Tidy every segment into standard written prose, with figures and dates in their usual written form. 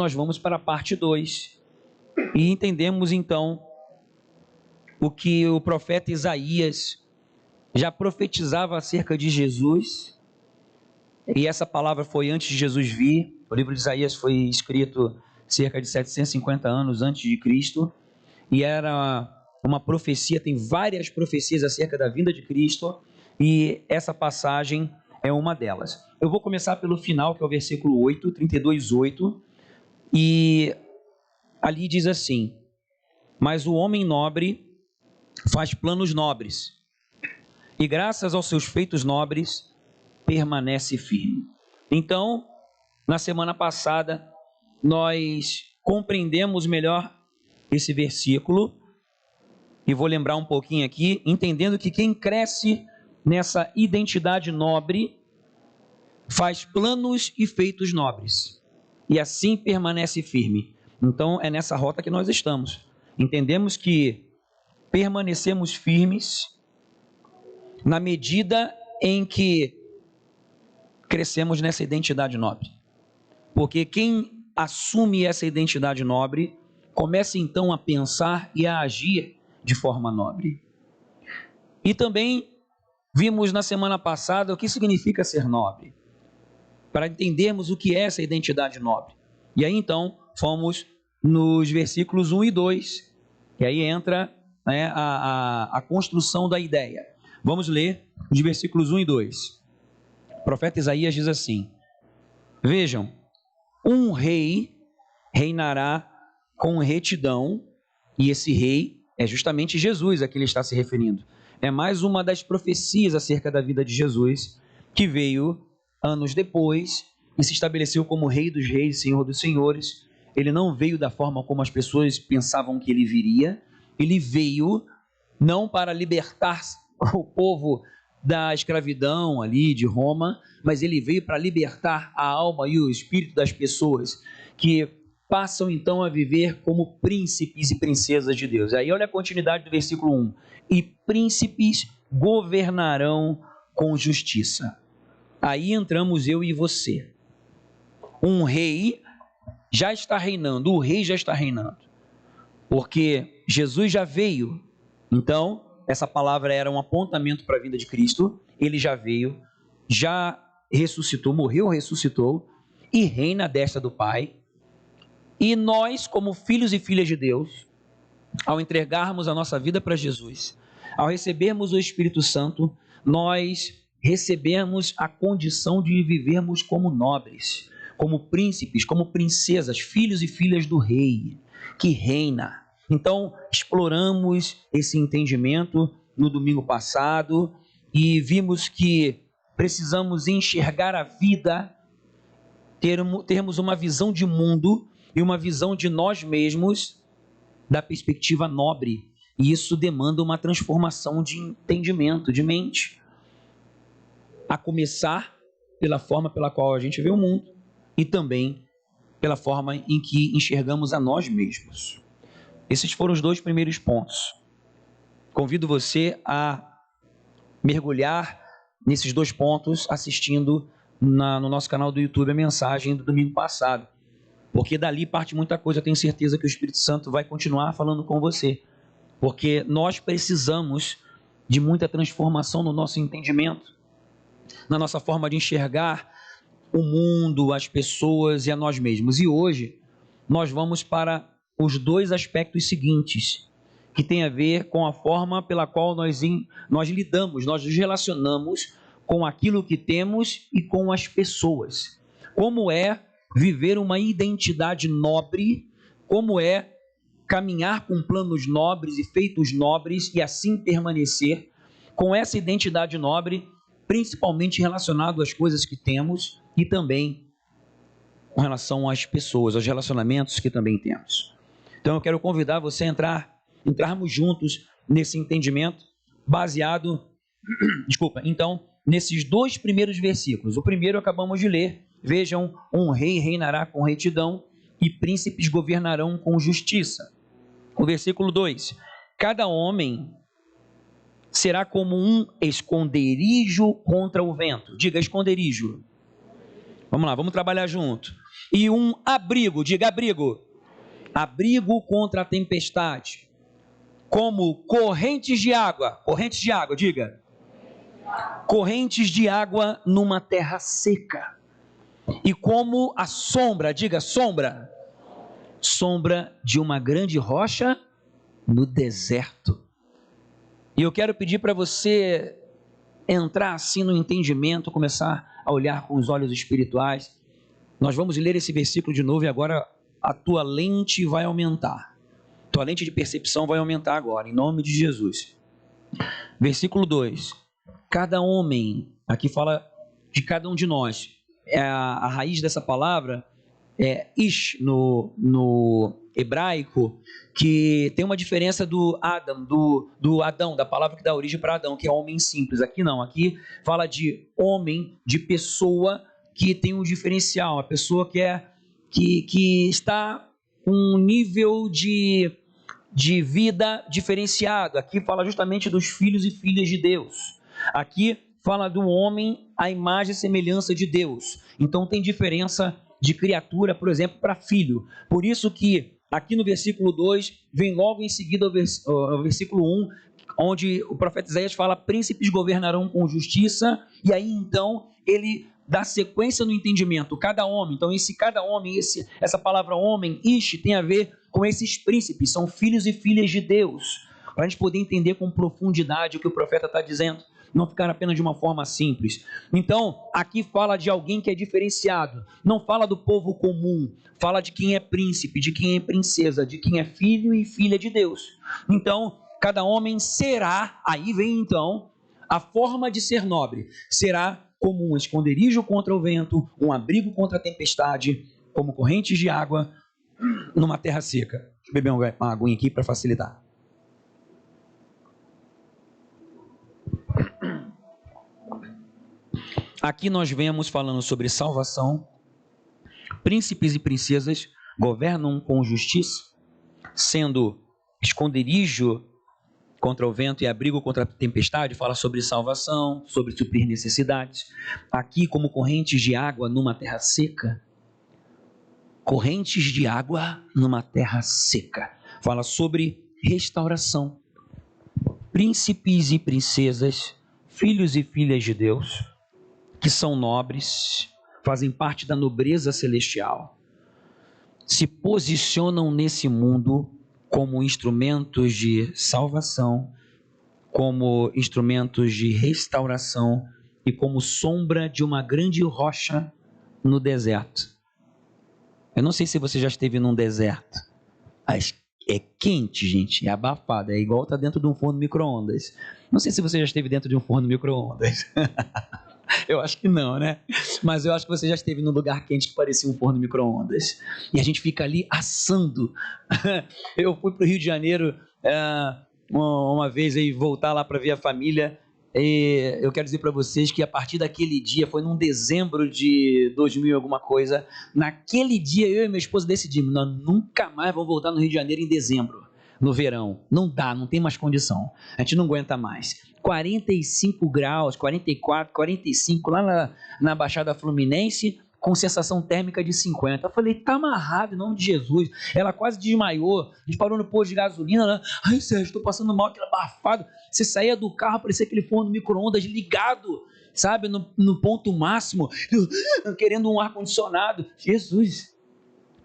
nós vamos para a parte 2 e entendemos então o que o profeta Isaías já profetizava acerca de Jesus, e essa palavra foi antes de Jesus vir. O livro de Isaías foi escrito cerca de 750 anos antes de Cristo, e era uma profecia, tem várias profecias acerca da vinda de Cristo, e essa passagem é uma delas. Eu vou começar pelo final, que é o versículo 8, 32:8, e ali diz assim: mas o homem nobre faz planos nobres, e graças aos seus feitos nobres, permanece firme. Então, na semana passada, nós compreendemos melhor esse versículo, e vou lembrar um pouquinho aqui, entendendo que quem cresce nessa identidade nobre, faz planos e feitos nobres, e assim permanece firme. Então, é nessa rota que nós estamos. Entendemos que permanecemos firmes na medida em que crescemos nessa identidade nobre. Porque quem assume essa identidade nobre, começa então a pensar e a agir de forma nobre. E também vimos na semana passada o que significa ser nobre, para entendermos o que é essa identidade nobre. E aí então fomos nos versículos 1 e 2, e aí entra a construção da ideia. Vamos ler os versículos 1 e 2. O profeta Isaías diz assim: vejam, um rei reinará com retidão, e esse rei é justamente Jesus a que ele está se referindo. É mais uma das profecias acerca da vida de Jesus, que veio anos depois e se estabeleceu como Rei dos Reis, Senhor dos Senhores. Ele não veio da forma como as pessoas pensavam que ele viria. Ele veio não para libertar o povo da escravidão ali de Roma, mas ele veio para libertar a alma e o espírito das pessoas que passam então a viver como príncipes e princesas de Deus. Aí olha a continuidade do versículo 1. E príncipes governarão com justiça. Aí entramos eu e você. Um rei já está reinando, o rei já está reinando, porque Jesus já veio. Então, essa palavra era um apontamento para a vinda de Cristo. Ele já veio, já ressuscitou, morreu, ressuscitou e reina à destra do Pai. E nós, como filhos e filhas de Deus, ao entregarmos a nossa vida para Jesus, ao recebermos o Espírito Santo, nós recebemos a condição de vivermos como nobres, como príncipes, como princesas, filhos e filhas do Rei, que reina. Então, exploramos esse entendimento no domingo passado e vimos que precisamos enxergar a vida, termos uma visão de mundo e uma visão de nós mesmos da perspectiva nobre. E isso demanda uma transformação de entendimento, de mente. A começar pela forma pela qual a gente vê o mundo e também pela forma em que enxergamos a nós mesmos. Esses foram os 2 primeiros pontos. Convido você a mergulhar nesses 2 pontos assistindo no nosso canal do YouTube a mensagem do domingo passado, porque dali parte muita coisa. Eu tenho certeza que o Espírito Santo vai continuar falando com você, porque nós precisamos de muita transformação no nosso entendimento, na nossa forma de enxergar o mundo, as pessoas e a nós mesmos. E hoje nós vamos para os 2 aspectos seguintes, que tem a ver com a forma pela qual nós lidamos, nós nos relacionamos com aquilo que temos e com as pessoas. Como é viver uma identidade nobre, como é caminhar com planos nobres e feitos nobres e assim permanecer com essa identidade nobre, principalmente relacionado às coisas que temos e também com relação às pessoas, aos relacionamentos que também temos. Então eu quero convidar você a entrarmos juntos nesse entendimento baseado, então, nesses 2 primeiros versículos. O primeiro acabamos de ler. Vejam, um rei reinará com retidão e príncipes governarão com justiça. O versículo 2. Cada homem será como um esconderijo contra o vento. Diga, esconderijo. Vamos lá, vamos trabalhar junto. e um abrigo, diga abrigo, abrigo contra a tempestade, como correntes de água, diga, correntes de água numa terra seca, e como a sombra, diga sombra, sombra de uma grande rocha no deserto. E eu quero pedir para você entrar assim no entendimento, começar a olhar com os olhos espirituais. Nós vamos ler esse versículo de novo e agora a tua lente vai aumentar. Tua lente de percepção vai aumentar agora, em nome de Jesus. Versículo 2. Cada homem, aqui fala de cada um de nós. A raiz dessa palavra é ish no hebraico, que tem uma diferença do Adam, do Adão, da palavra que dá origem para Adão, que é homem simples. Aqui não, aqui fala de homem, de pessoa que tem um diferencial, a pessoa que está com um nível de vida diferenciado. Aqui fala justamente dos filhos e filhas de Deus. Aqui fala do homem à imagem e semelhança de Deus. Então tem diferença de criatura, por exemplo, para filho. Por isso que aqui no versículo 2, vem logo em seguida ao versículo 1, onde o profeta Isaías fala: príncipes governarão com justiça, e aí então ele dá sequência no entendimento, cada homem. Então esse cada homem, essa palavra homem, ish, tem a ver com esses príncipes, são filhos e filhas de Deus, para a gente poder entender com profundidade o que o profeta está dizendo, não ficar apenas de uma forma simples. Então, aqui fala de alguém que é diferenciado, não fala do povo comum, fala de quem é príncipe, de quem é princesa, de quem é filho e filha de Deus. Então, cada homem será, aí vem então a forma de ser nobre, será como um esconderijo contra o vento, um abrigo contra a tempestade, como correntes de água numa terra seca. Deixa eu beber uma aguinha aqui para facilitar. Aqui nós vemos falando sobre salvação. Príncipes e princesas governam com justiça, sendo esconderijo contra o vento e abrigo contra a tempestade. Fala sobre salvação, sobre suprir necessidades. Aqui, como correntes de água numa terra seca. Correntes de água numa terra seca. Fala sobre restauração. Príncipes e princesas, filhos e filhas de Deus, que são nobres, fazem parte da nobreza celestial, se posicionam nesse mundo como instrumentos de salvação, como instrumentos de restauração e como sombra de uma grande rocha no deserto. Eu não sei se você já esteve num deserto, mas é quente, gente, é abafado, é igual estar dentro de um forno micro-ondas. Não sei se você já esteve dentro de um forno micro-ondas. Eu acho que não, né? Mas eu acho que você já esteve num lugar quente que parecia um forno micro-ondas. E a gente fica ali assando. Eu fui para o Rio de Janeiro uma vez aí, voltar lá para ver a família. E eu quero dizer para vocês que a partir daquele dia, foi num dezembro de 2000 e alguma coisa, naquele dia eu e minha esposa decidimos: nós nunca mais vamos voltar no Rio de Janeiro em dezembro, no verão. Não dá, não tem mais condição. A gente não aguenta mais. 45 graus, 44, 45, lá na Baixada Fluminense, com sensação térmica de 50. Eu falei: tá amarrado, em nome de Jesus. Ela quase desmaiou. A gente parou no posto de gasolina. Ela: ai, Sérgio, estou passando mal, aquele abafado. Você saía do carro, parecia aquele forno micro-ondas ligado, sabe, no ponto máximo, querendo um ar-condicionado. Jesus,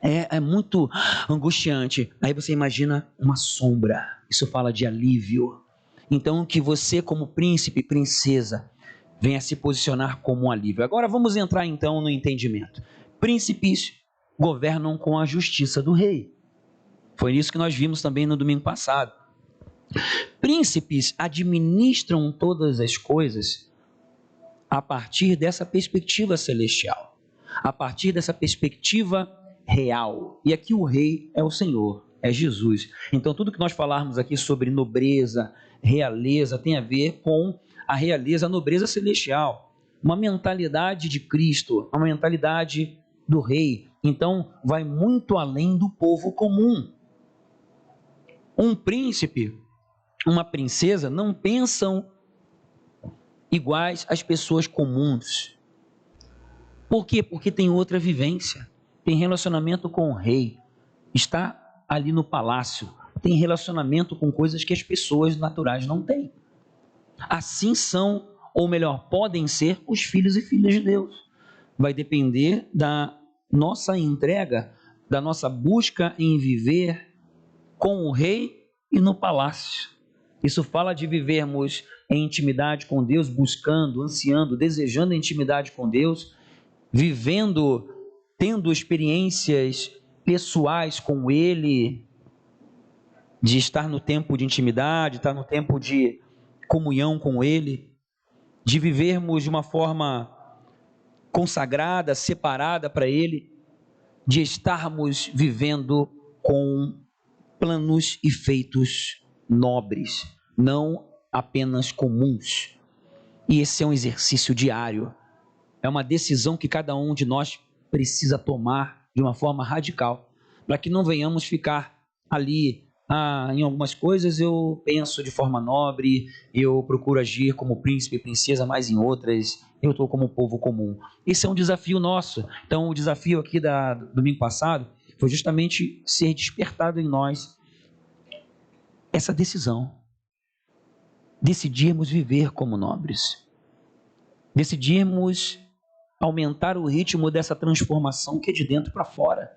é muito angustiante. Aí você imagina uma sombra. Isso fala de alívio. Então, que você, como príncipe e princesa, venha se posicionar como um alívio. Agora vamos entrar então no entendimento. Príncipes governam com a justiça do rei. Foi isso que nós vimos também no domingo passado. Príncipes administram todas as coisas a partir dessa perspectiva celestial, a partir dessa perspectiva real. E aqui o rei é o Senhor, é Jesus. Então tudo que nós falarmos aqui sobre nobreza, realeza, tem a ver com a realeza, a nobreza celestial, uma mentalidade de Cristo, uma mentalidade do rei. Então vai muito além do povo comum. Um príncipe, uma princesa não pensam iguais às pessoas comuns. Por quê? Porque tem outra vivência. tem relacionamento com o rei, está ali no palácio, tem relacionamento com coisas que as pessoas naturais não têm. Assim são, ou melhor, podem ser os filhos e filhas de Deus. Vai depender da nossa entrega, da nossa busca em viver com o rei e no palácio. Isso fala de vivermos em intimidade com Deus, buscando, ansiando, desejando a intimidade com Deus, vivendo, tendo experiências pessoais com Ele, de estar no tempo de intimidade, estar no tempo de comunhão com Ele, de vivermos de uma forma consagrada, separada para Ele, de estarmos vivendo com planos e feitos nobres, não apenas comuns. E esse é um exercício diário, é uma decisão que cada um de nós precisa tomar de uma forma radical, para que não venhamos ficar ali, em algumas coisas eu penso de forma nobre, eu procuro agir como príncipe e princesa, mas em outras eu estou como povo comum. Esse é um desafio nosso. Então o desafio aqui do domingo passado foi justamente ser despertado em nós essa decisão, decidirmos viver como nobres, decidirmos aumentar o ritmo dessa transformação que é de dentro para fora.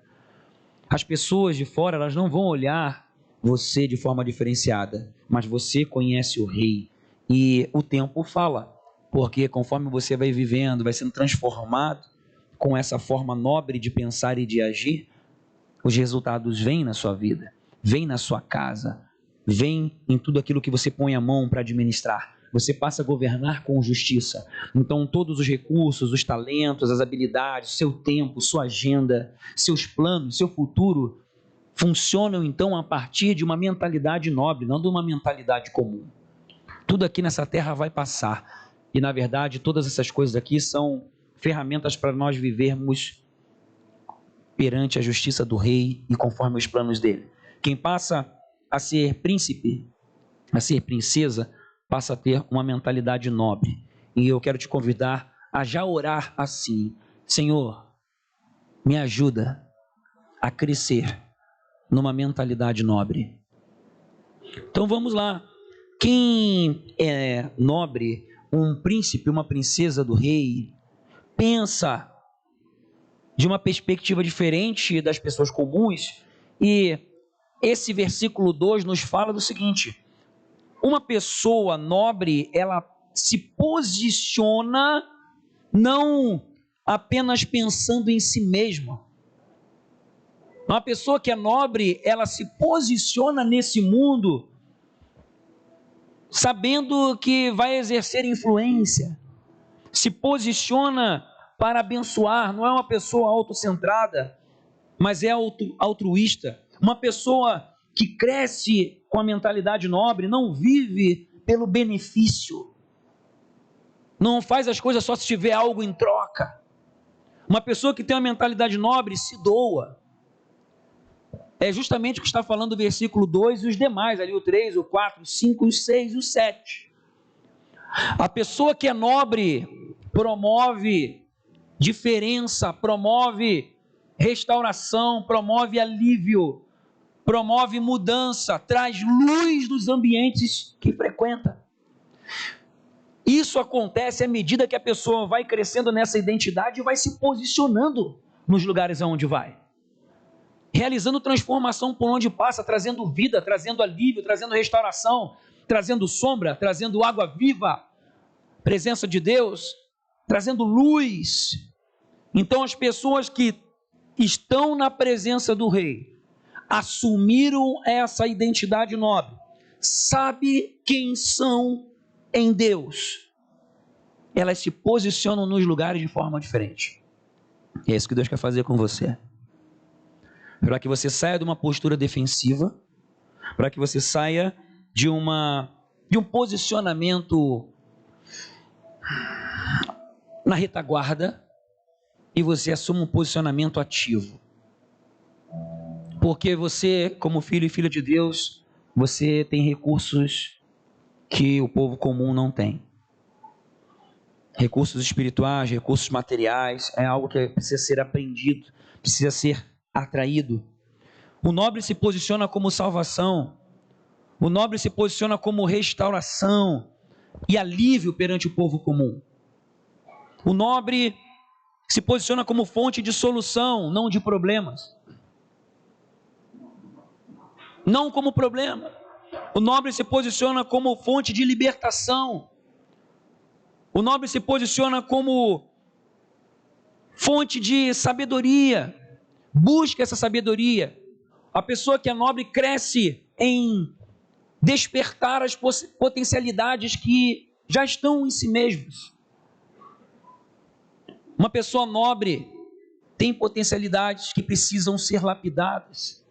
As pessoas de fora, elas não vão olhar você de forma diferenciada, mas você conhece o rei e o tempo fala, porque conforme você vai vivendo, vai sendo transformado com essa forma nobre de pensar e de agir, os resultados vêm na sua vida, vêm na sua casa, vêm em tudo aquilo que você põe a mão para administrar. Você passa a governar com justiça. Então todos os recursos, os talentos, as habilidades, seu tempo, sua agenda, seus planos, seu futuro, funcionam então a partir de uma mentalidade nobre, não de uma mentalidade comum. Tudo aqui nessa terra vai passar. E na verdade todas essas coisas aqui são ferramentas para nós vivermos perante a justiça do rei e conforme os planos dele. Quem passa a ser príncipe, a ser princesa, passa a ter uma mentalidade nobre. E eu quero te convidar a já orar assim: Senhor, me ajuda a crescer numa mentalidade nobre. Então vamos lá. Quem é nobre, um príncipe, uma princesa do rei, pensa de uma perspectiva diferente das pessoas comuns, e esse versículo 2 nos fala do seguinte: uma pessoa nobre, ela se posiciona não apenas pensando em si mesma. Uma pessoa que é nobre, ela se posiciona nesse mundo sabendo que vai exercer influência, se posiciona para abençoar, não é uma pessoa autocentrada, mas é altruísta. Uma pessoa que cresce com a mentalidade nobre não vive pelo benefício, não faz as coisas só se tiver algo em troca. Uma pessoa que tem uma mentalidade nobre se doa. É justamente o que está falando o versículo 2 e os demais, ali o 3, o 4, o 5, o 6 e o 7. A pessoa que é nobre promove diferença, promove restauração, promove alívio, promove mudança, traz luz nos ambientes que frequenta. Isso acontece à medida que a pessoa vai crescendo nessa identidade e vai se posicionando nos lugares aonde vai, realizando transformação por onde passa, trazendo vida, trazendo alívio, trazendo restauração, trazendo sombra, trazendo água viva, presença de Deus, trazendo luz. Então as pessoas que estão na presença do rei assumiram essa identidade nobre, sabe quem são em Deus, elas se posicionam nos lugares de forma diferente. E é isso que Deus quer fazer com você, para que você saia de uma postura defensiva, para que você saia de um posicionamento na retaguarda e você assuma um posicionamento ativo. Porque você, como filho e filha de Deus, você tem recursos que o povo comum não tem. Recursos espirituais, recursos materiais, é algo que precisa ser aprendido, precisa ser atraído. O nobre se posiciona como salvação, o nobre se posiciona como restauração e alívio perante o povo comum. O nobre se posiciona como fonte de solução, não de problemas. Não como problema. O nobre se posiciona como fonte de libertação. O nobre se posiciona como fonte de sabedoria. Busca essa sabedoria. A pessoa que é nobre cresce em despertar as potencialidades que já estão em si mesmos. Uma pessoa nobre tem potencialidades que precisam ser lapidadas.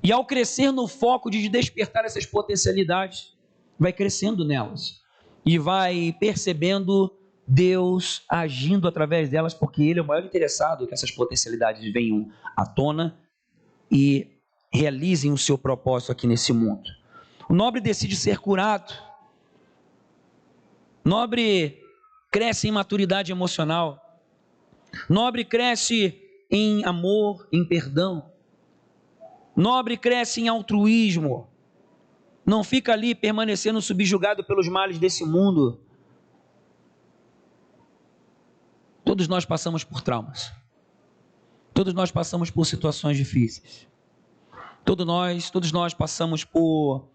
E ao crescer no foco de despertar essas potencialidades, vai crescendo nelas. E vai percebendo Deus agindo através delas, porque Ele é o maior interessado que essas potencialidades venham à tona e realizem o seu propósito aqui nesse mundo. O nobre decide ser curado. Nobre cresce em maturidade emocional. Nobre cresce em amor, em perdão. Nobre cresce em altruísmo. Não fica ali permanecendo subjugado pelos males desse mundo. Todos nós passamos por traumas. Todos nós passamos por situações difíceis. Todos nós passamos por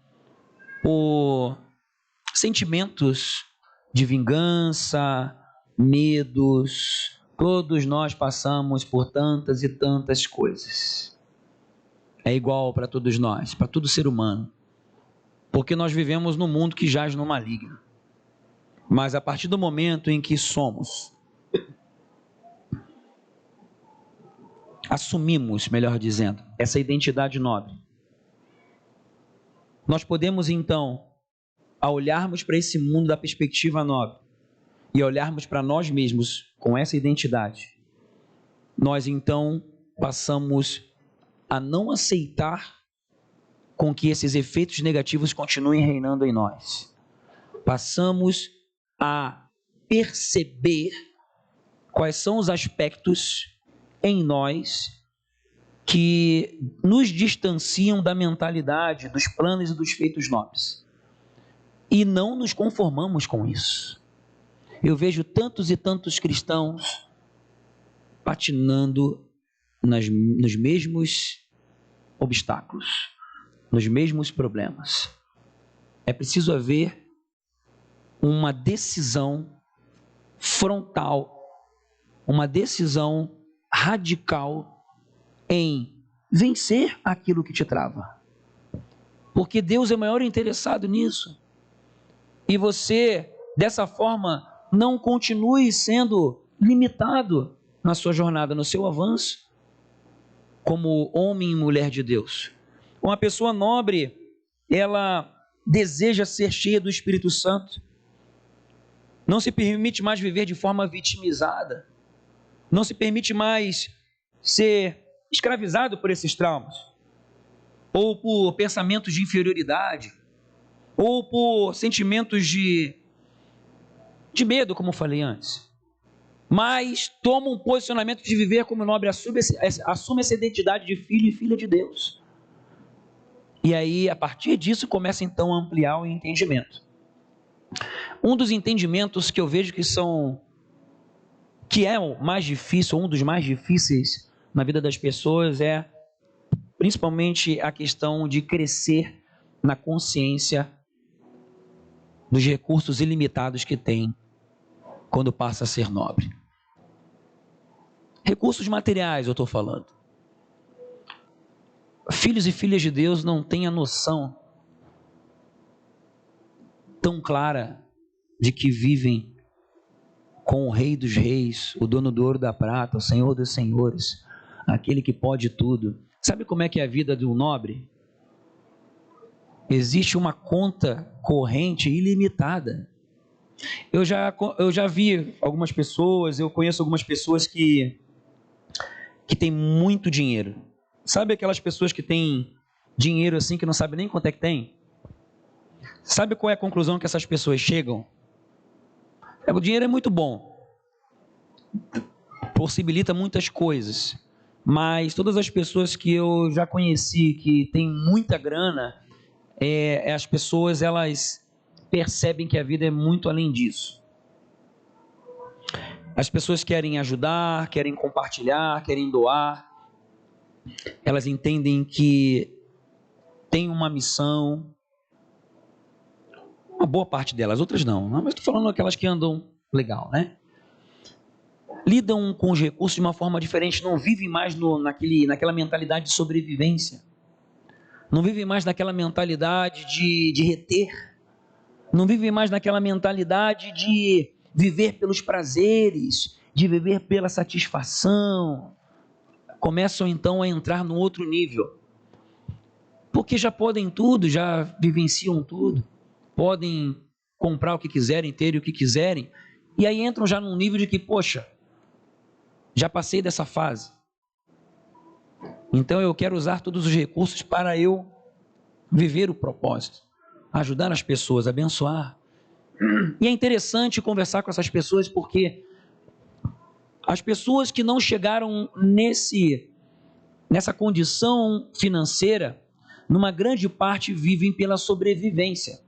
sentimentos de vingança, medos. Todos nós passamos por tantas e tantas coisas. É igual para todos nós, para todo ser humano. Porque nós vivemos num mundo que jaz no maligno. Mas a partir do momento em que assumimos, melhor dizendo, essa identidade nobre, nós podemos então, ao olharmos para esse mundo da perspectiva nobre e olharmos para nós mesmos com essa identidade, nós então passamos a não aceitar com que esses efeitos negativos continuem reinando em nós. Passamos a perceber quais são os aspectos em nós que nos distanciam da mentalidade, dos planos e dos feitos nobres. E não nos conformamos com isso. Eu vejo tantos e tantos cristãos patinando nos mesmos obstáculos, nos mesmos problemas. É preciso haver uma decisão frontal, uma decisão radical em vencer aquilo que te trava. Porque Deus é o maior interessado nisso. E você, dessa forma, não continue sendo limitado na sua jornada, no seu avanço, como homem e mulher de Deus. Uma pessoa nobre, ela deseja ser cheia do Espírito Santo. Não se permite mais viver de forma vitimizada. Não se permite mais ser escravizado por esses traumas. Ou por pensamentos de inferioridade. Ou por sentimentos de medo, como eu falei antes. Mas toma um posicionamento de viver como nobre, assume essa identidade de filho e filha de Deus. E aí, a partir disso, começa então a ampliar o entendimento. Um dos entendimentos que eu vejo que é o mais difícil, um dos mais difíceis na vida das pessoas, é principalmente a questão de crescer na consciência dos recursos ilimitados que tem quando passa a ser nobre. Recursos materiais, eu estou falando. Filhos e filhas de Deus não têm a noção tão clara de que vivem com o Rei dos Reis, o dono do ouro e da prata, o Senhor dos Senhores, aquele que pode tudo. Sabe como é que é a vida de um nobre? Existe uma conta corrente ilimitada. Eu já vi algumas pessoas, eu conheço algumas pessoas que têm muito dinheiro. Sabe aquelas pessoas que têm dinheiro assim que não sabem nem quanto é que tem? Sabe qual é a conclusão que essas pessoas chegam? O dinheiro é muito bom, possibilita muitas coisas, mas todas as pessoas que eu já conheci que têm muita grana, as pessoas elas percebem que a vida é muito além disso. As pessoas querem ajudar, querem compartilhar, querem doar, elas entendem que tem uma missão, uma boa parte delas, outras não, mas estou falando aquelas que andam legal, né? Lidam com os recursos de uma forma diferente, não vivem mais naquela mentalidade de sobrevivência, não vivem mais naquela mentalidade de reter, não vivem mais naquela mentalidade de viver pelos prazeres, de viver pela satisfação. Começam então a entrar no outro nível, porque já podem tudo, já vivenciam tudo, podem comprar o que quiserem, ter o que quiserem, e aí entram já num nível de que, poxa, já passei dessa fase, então eu quero usar todos os recursos para eu viver o propósito, ajudar as pessoas, abençoar. E é interessante conversar com essas pessoas, porque as pessoas que não chegaram nessa condição financeira, numa grande parte vivem pela sobrevivência.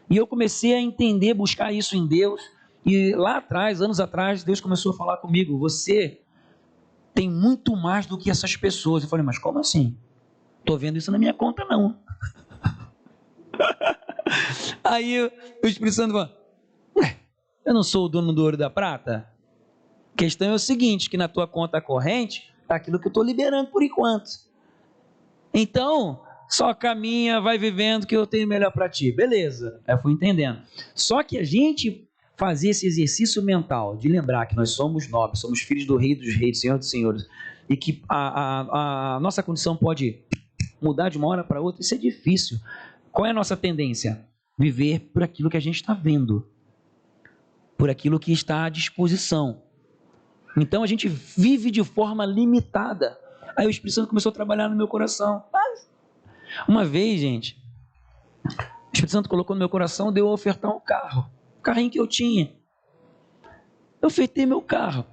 E eu comecei a entender, buscar isso em Deus, e lá atrás, anos atrás, Deus começou a falar comigo: você tem muito mais do que essas pessoas. Eu falei: mas como assim? Estou vendo isso na minha conta não. Aí o Espírito Santo falou: eu não sou o dono do ouro e da prata? A questão é o seguinte, que na tua conta corrente está aquilo que eu estou liberando por enquanto. Então, só caminha, vai vivendo que eu tenho melhor para ti. Beleza, eu fui entendendo. Só que a gente fazer esse exercício mental de lembrar que nós somos nobres, somos filhos do Rei dos Reis, Senhor dos Senhores, e que a nossa condição pode mudar de uma hora para outra, isso é difícil. Qual é a nossa tendência? Viver por aquilo que a gente está vendo, por aquilo que está à disposição. Então a gente vive de forma limitada. Aí o Espírito Santo começou a trabalhar no meu coração. Uma vez, gente, o Espírito Santo colocou no meu coração, deu a ofertar um carro, o carrinho que eu tinha. Eu ofertei meu carro.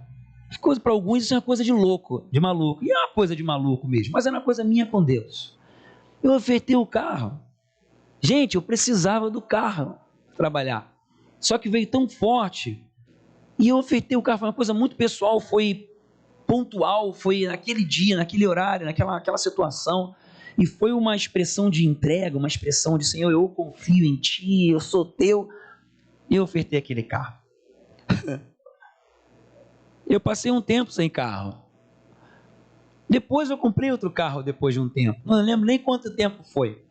Para alguns isso é uma coisa de louco, de maluco. E é uma coisa de maluco mesmo, mas é uma coisa minha com Deus. Eu ofertei o carro. Gente, eu precisava do carro para trabalhar. Só que veio tão forte. E eu ofertei o carro, foi uma coisa muito pessoal, foi pontual, foi naquele dia, naquele horário, naquela situação. E foi uma expressão de entrega, uma expressão de: Senhor, eu confio em Ti, eu sou Teu. E eu ofertei aquele carro. Eu passei um tempo sem carro. Depois eu comprei outro carro depois de um tempo. Não lembro nem quanto tempo foi.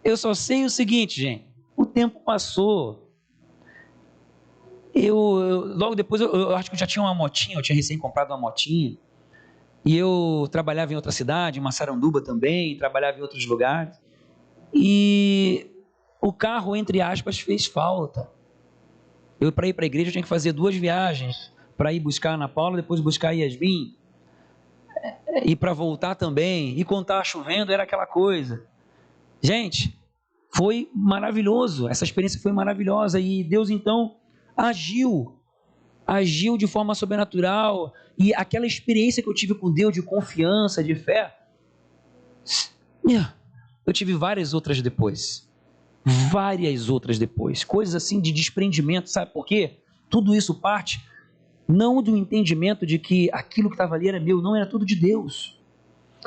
Eu só sei o seguinte, gente. O tempo passou. Logo depois, eu acho que eu já tinha uma motinha, eu tinha recém comprado uma motinha. E eu trabalhava em outra cidade, em Massaranduba também, trabalhava em outros lugares. E o carro, entre aspas, fez falta. Para ir para a igreja, eu tinha que fazer 2 viagens. Para ir buscar a Ana Paula, depois buscar a Yasmin. E para voltar também. E quando estava chovendo, era aquela coisa. Gente, foi maravilhoso. Essa experiência foi maravilhosa. E Deus, então, agiu de forma sobrenatural, e aquela experiência que eu tive com Deus de confiança, de fé, eu tive várias outras depois, coisas assim de desprendimento. Sabe por quê? Tudo isso parte não do entendimento de que aquilo que estava ali era meu, não, era tudo de Deus.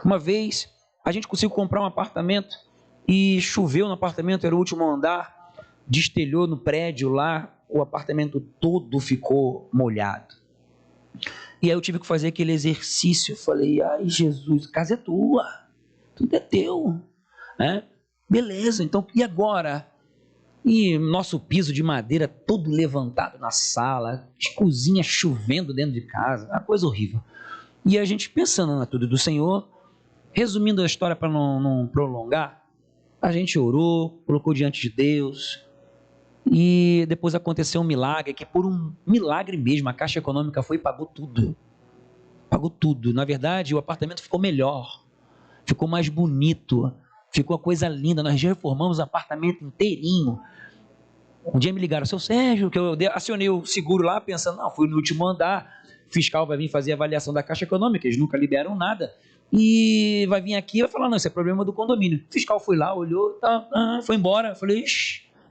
Uma vez a gente conseguiu comprar um apartamento e choveu no apartamento, era o último andar, destelhou no prédio lá, o apartamento todo ficou molhado. E aí eu tive que fazer aquele exercício. Eu falei: ai, Jesus, a casa é tua, tudo é teu, né? Beleza, então e agora? E nosso piso de madeira todo levantado na sala, cozinha chovendo dentro de casa, uma coisa horrível. E a gente pensando na tudo do Senhor. Resumindo a história para não prolongar, a gente orou, colocou diante de Deus. E depois aconteceu um milagre, que por um milagre mesmo, a Caixa Econômica foi e pagou tudo. Pagou tudo. Na verdade, o apartamento ficou melhor, ficou mais bonito, ficou uma coisa linda. Nós já reformamos o apartamento inteirinho. Um dia me ligaram, seu Sérgio, que eu acionei o seguro lá, pensando, não, fui no último andar, o fiscal vai vir fazer a avaliação da Caixa Econômica, eles nunca liberam nada, e vai vir aqui e vai falar, não, isso é problema do condomínio. O fiscal foi lá, olhou, foi embora, falei,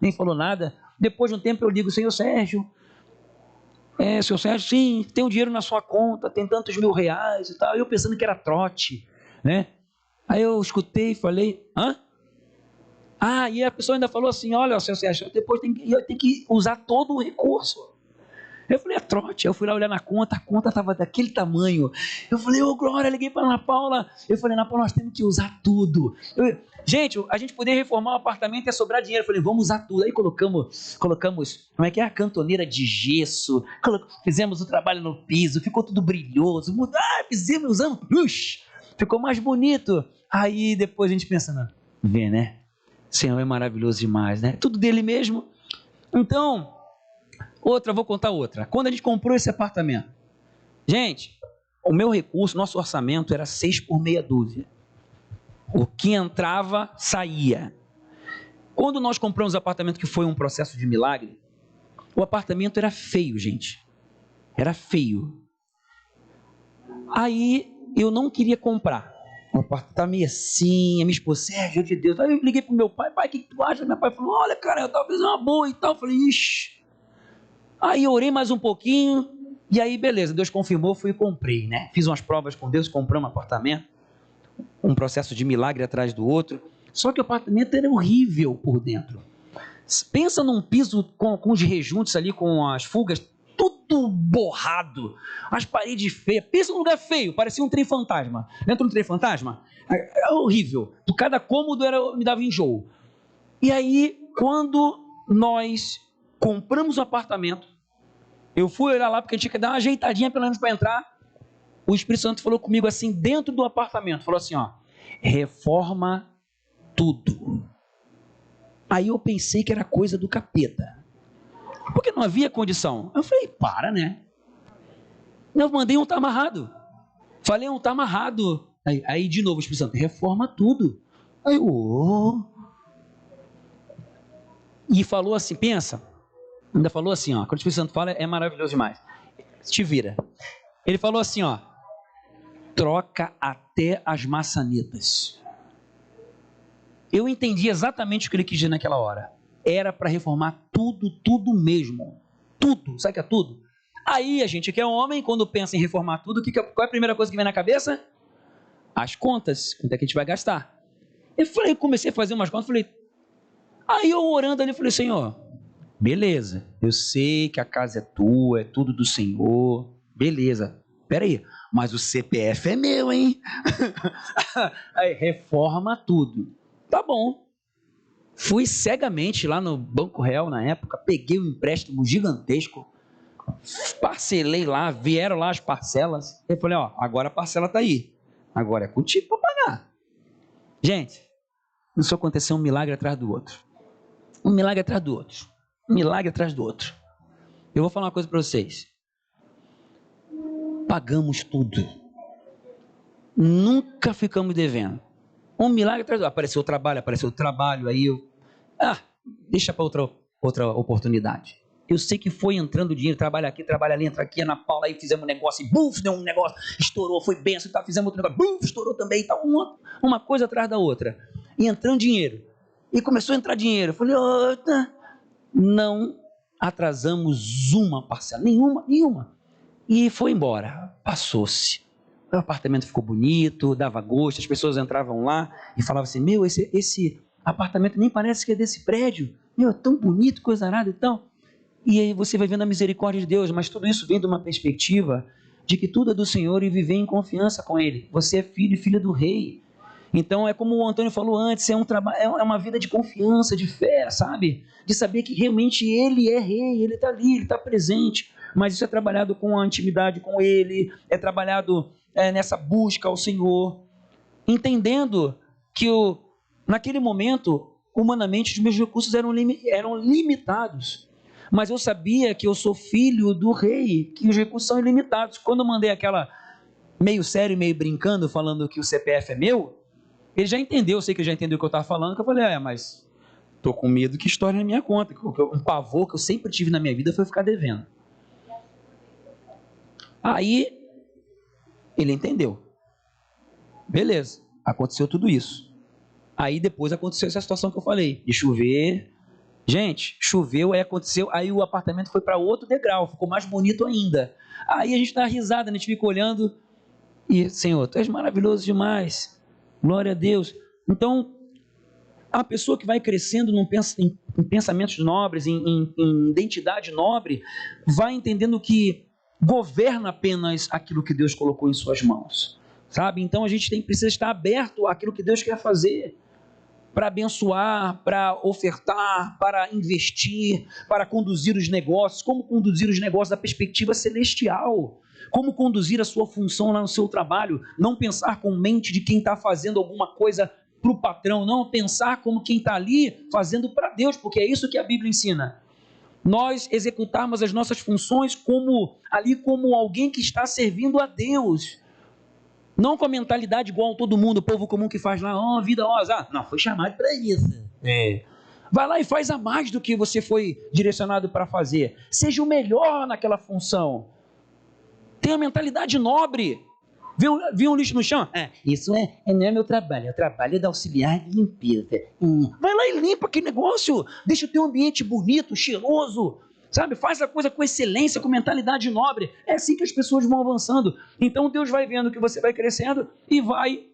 nem falou nada. Depois de um tempo eu ligo, senhor Sérgio, seu Sérgio, sim, tem um dinheiro na sua conta, tem tantos mil reais e tal, eu pensando que era trote, né? Aí eu escutei e falei, hã? E a pessoa ainda falou assim, olha, seu Sérgio, depois tem que usar todo o recurso. Eu falei, é trote. Eu fui lá olhar na conta, a conta estava daquele tamanho. Eu falei, Glória, liguei para a Ana Paula. Eu falei, Ana Paula, nós temos que usar tudo. Gente, a gente poder reformar o apartamento e ia sobrar dinheiro. Eu falei, vamos usar tudo. Aí colocamos, como é que é? A cantoneira de gesso. Fizemos o trabalho no piso, ficou tudo brilhoso. Usamos, ficou mais bonito. Aí depois a gente pensando, vê, né? O Senhor é maravilhoso demais, né? Tudo dele mesmo. Então, vou contar outra. Quando a gente comprou esse apartamento, gente, o meu recurso, nosso orçamento era 6 por meia dúzia. O que entrava, saía. Quando nós compramos o apartamento, que foi um processo de milagre, o apartamento era feio, gente. Era feio. Aí eu não queria comprar. O apartamento está meio assim, a minha esposa, Sérgio, de Deus. Aí eu liguei pro meu pai, o que tu acha? Meu pai falou, olha, cara, eu estava fazendo uma boa e tal. Eu falei, ixi. Aí eu orei mais um pouquinho, e aí beleza, Deus confirmou, fui e comprei, né? Fiz umas provas com Deus, compramos um apartamento, um processo de milagre atrás do outro, só que o apartamento era horrível por dentro. Pensa num piso com os rejuntos ali, com as fugas, tudo borrado, as paredes feias, pensa num lugar feio, parecia um trem fantasma. Lembra um trem fantasma? É horrível, cada cômodo me dava enjoo. E aí, quando nós compramos o apartamento, eu fui olhar lá porque a gente tinha que dar uma ajeitadinha pelo menos para entrar. O Espírito Santo falou comigo assim, dentro do apartamento, falou assim, reforma tudo. Aí eu pensei que era coisa do capeta, porque não havia condição. Eu falei, né? Eu mandei tá amarrado. Falei, tá amarrado. Aí de novo o Espírito Santo, reforma tudo. Aí e falou assim, pensa, ainda falou assim, quando o Espírito Santo fala, é maravilhoso demais. Te vira. Ele falou assim, troca até as maçanetas. Eu entendi exatamente o que ele quis dizer naquela hora. Era para reformar tudo mesmo. Tudo. Sabe o que é tudo? Aí a gente que é homem, quando pensa em reformar tudo, qual é a primeira coisa que vem na cabeça? As contas. Quanto é que a gente vai gastar? Comecei a fazer umas contas, aí eu orando ali, falei, Senhor, beleza, eu sei que a casa é tua, é tudo do Senhor, beleza, peraí, mas o CPF é meu, hein? Aí, reforma tudo. Tá bom. Fui cegamente lá no Banco Real na época, peguei um empréstimo gigantesco, parcelei lá, vieram lá as parcelas, eu falei, agora a parcela tá aí, agora é contigo para pagar. Gente, isso aconteceu um milagre atrás do outro. Um milagre atrás do outro. Um milagre atrás do outro. Eu vou falar uma coisa para vocês. Pagamos tudo. Nunca ficamos devendo. Um milagre atrás do outro. Apareceu o trabalho, aí eu... deixa para outra oportunidade. Eu sei que foi entrando dinheiro, trabalha aqui, trabalha ali, entra aqui, Ana Paula, aí fizemos um negócio, e buf, deu um negócio, estourou, foi benção, tá, fizemos outro negócio, buf, estourou também, tá, uma coisa atrás da outra. E entrando dinheiro. E começou a entrar dinheiro. Eu falei, não atrasamos uma parcela, nenhuma. E foi embora, passou-se. O apartamento ficou bonito, dava gosto, as pessoas entravam lá e falavam assim, esse apartamento nem parece que é desse prédio, é tão bonito, coisa arada e tal. E aí você vai vendo a misericórdia de Deus, mas tudo isso vem de uma perspectiva de que tudo é do Senhor e viver em confiança com Ele. Você é filho e filha do Rei. Então é como o Antônio falou antes, é uma vida de confiança, de fé, sabe? De saber que realmente Ele é Rei, Ele está ali, Ele está presente. Mas isso é trabalhado com a intimidade com Ele, é trabalhado nessa busca ao Senhor, entendendo que naquele momento, humanamente, os meus recursos eram limitados. Mas eu sabia que eu sou filho do Rei, que os recursos são ilimitados. Quando eu mandei aquela meio sério, meio brincando, falando que o CPF é meu, ele já entendeu, eu sei que ele já entendeu o que eu estava falando, que eu falei, mas Estou com medo que estoure na minha conta. Um pavor que eu sempre tive na minha vida foi ficar devendo. Aí, ele entendeu. Beleza, aconteceu tudo isso. Aí depois aconteceu essa situação que eu falei, de chover. Gente, choveu, aí aconteceu, aí o apartamento foi para outro degrau, ficou mais bonito ainda. Aí a gente dá risada, a gente fica olhando e, Senhor, Tu és maravilhoso demais. Glória a Deus. Então, a pessoa que vai crescendo em pensamentos nobres, em identidade nobre, vai entendendo que governa apenas aquilo que Deus colocou em suas mãos, sabe? Então a gente precisa estar aberto àquilo que Deus quer fazer, para abençoar, para ofertar, para investir, para conduzir os negócios. Como conduzir os negócios da perspectiva celestial? Como conduzir a sua função lá no seu trabalho? Não pensar com mente de quem está fazendo alguma coisa para o patrão, não pensar como quem está ali fazendo para Deus, porque é isso que a Bíblia ensina. Nós executarmos as nossas funções como alguém que está servindo a Deus. Não com a mentalidade igual a todo mundo, o povo comum que faz lá, vida, não, foi chamado para isso. Vai lá e faz a mais do que você foi direcionado para fazer. Seja o melhor naquela função. Tenha mentalidade nobre. Viu um lixo no chão? Isso não é meu trabalho, é o trabalho da auxiliar de limpeza. Vai lá e limpa aquele negócio, deixa o teu ambiente bonito, cheiroso, sabe? Faz a coisa com excelência, com mentalidade nobre. É assim que as pessoas vão avançando. Então Deus vai vendo que você vai crescendo e vai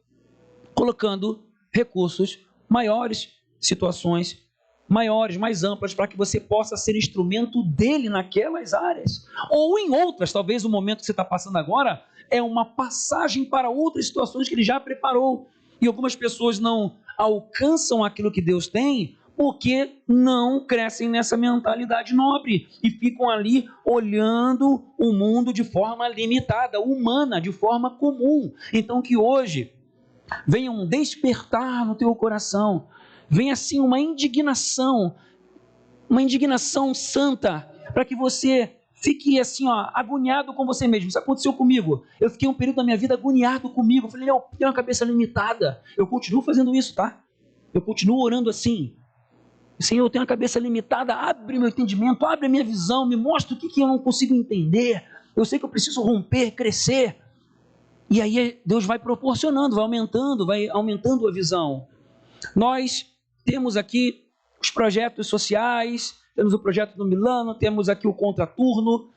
colocando recursos maiores, situações maiores, mais amplas, para que você possa ser instrumento dele naquelas áreas. Ou em outras, talvez o momento que você está passando agora é uma passagem para outras situações que ele já preparou. E algumas pessoas não alcançam aquilo que Deus tem porque não crescem nessa mentalidade nobre e ficam ali olhando o mundo de forma limitada, humana, de forma comum. Então que hoje venha um despertar no teu coração, venha assim uma indignação santa, para que você fique assim, agoniado com você mesmo. Isso aconteceu comigo. Eu fiquei um período da minha vida agoniado comigo. Eu falei, eu tenho uma cabeça limitada. Eu continuo fazendo isso, tá? Eu continuo orando assim. Senhor, eu tenho uma cabeça limitada, abre meu entendimento, abre a minha visão, me mostra o que eu não consigo entender. Eu sei que eu preciso romper, crescer. E aí Deus vai proporcionando, vai aumentando a visão. Nós temos aqui os projetos sociais, temos o projeto do Milano, temos aqui o contraturno.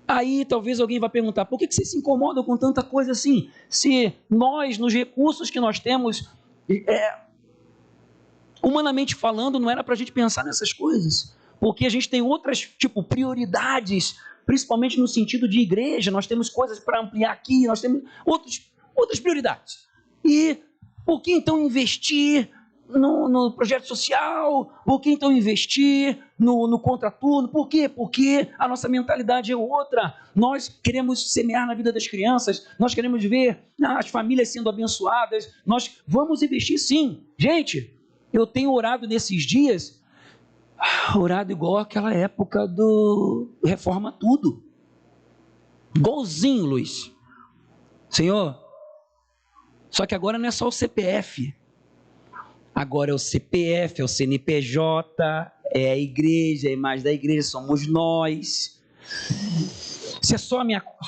Aí talvez alguém vai perguntar, por que você se incomoda com tanta coisa assim? Se nós, nos recursos que nós temos, humanamente falando, não era para a gente pensar nessas coisas, porque a gente tem outras, prioridades, principalmente no sentido de igreja, nós temos coisas para ampliar aqui, nós temos outras prioridades. E por que então investir no projeto social? Por que então investir no contraturno? Por quê? Porque a nossa mentalidade é outra. Nós queremos semear na vida das crianças, nós queremos ver as famílias sendo abençoadas, nós vamos investir sim. Gente, eu tenho orado nesses dias, orado igual aquela época do Reforma Tudo. Igualzinho, Luiz. Senhor, só que agora não é só o CPF. Agora é o CPF, é o CNPJ, é a igreja, a imagem da igreja, somos nós. Se é só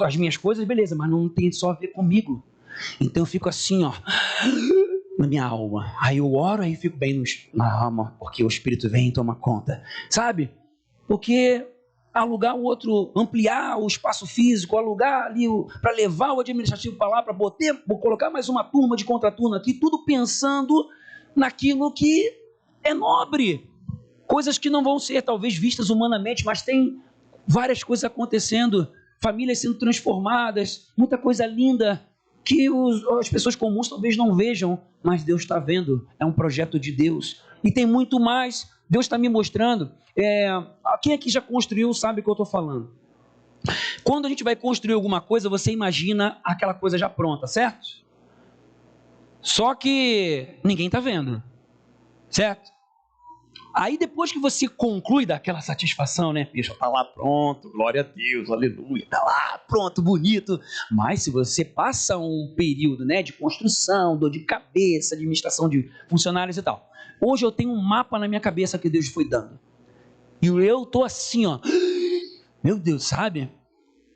as minhas coisas, beleza, mas não tem só a ver comigo. Então eu fico assim, na minha alma. Aí eu oro, aí fico bem na alma, porque o Espírito vem e toma conta. Sabe? Porque alugar o outro, ampliar o espaço físico, alugar ali para levar o administrativo para lá, para colocar mais uma turma de contraturno aqui, tudo pensando naquilo que é nobre. Coisas que não vão ser talvez vistas humanamente, mas tem várias coisas acontecendo, famílias sendo transformadas, muita coisa linda que as pessoas comuns talvez não vejam, mas Deus está vendo, é um projeto de Deus. E tem muito mais, Deus está me mostrando. Quem aqui já construiu sabe o que eu estou falando. Quando a gente vai construir alguma coisa, você imagina aquela coisa já pronta, certo? Só que ninguém está vendo, certo? Aí depois que você conclui daquela satisfação, né? Bicho, tá lá pronto, glória a Deus, aleluia, tá lá pronto, bonito. Mas se você passa um período, né, de construção, dor de cabeça, administração de funcionários e tal. Hoje eu tenho um mapa na minha cabeça que Deus foi dando. E eu tô assim, ó. Meu Deus, sabe?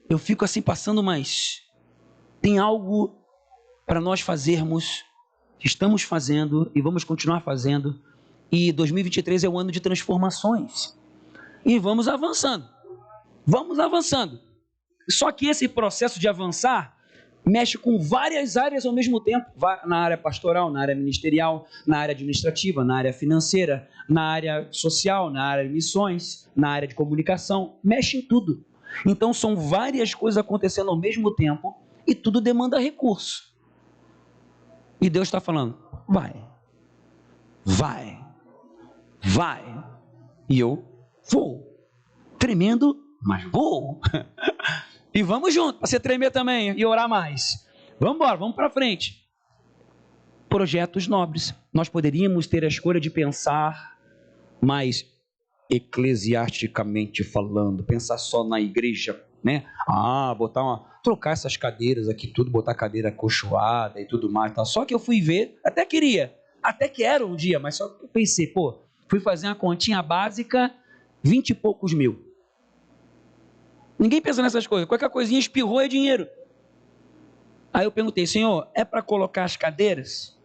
Eu fico assim passando, mas tem algo para nós fazermos, estamos fazendo e vamos continuar fazendo. E 2023 é o ano de transformações. E vamos avançando. Vamos avançando. Só que esse processo de avançar mexe com várias áreas ao mesmo tempo. Na área pastoral, na área ministerial, na área administrativa, na área financeira, na área social, na área de missões, na área de comunicação. Mexe em tudo. Então são várias coisas acontecendo ao mesmo tempo e tudo demanda recurso. E Deus está falando, vai. E eu vou. Tremendo, mas vou. E vamos junto, para você tremer também e orar mais. Vamos embora, vamos para frente. Projetos nobres. Nós poderíamos ter a escolha de pensar mais eclesiasticamente falando, pensar só na igreja, né? Trocar essas cadeiras aqui, tudo, botar cadeira acolchoada e tudo mais, tal. Só que eu fui ver, até quero um dia, mas só que eu pensei, fui fazer uma continha básica, 20 e poucos mil. Ninguém pensa nessas coisas, qualquer coisinha espirrou é dinheiro. Aí eu perguntei, Senhor, é para colocar as cadeiras?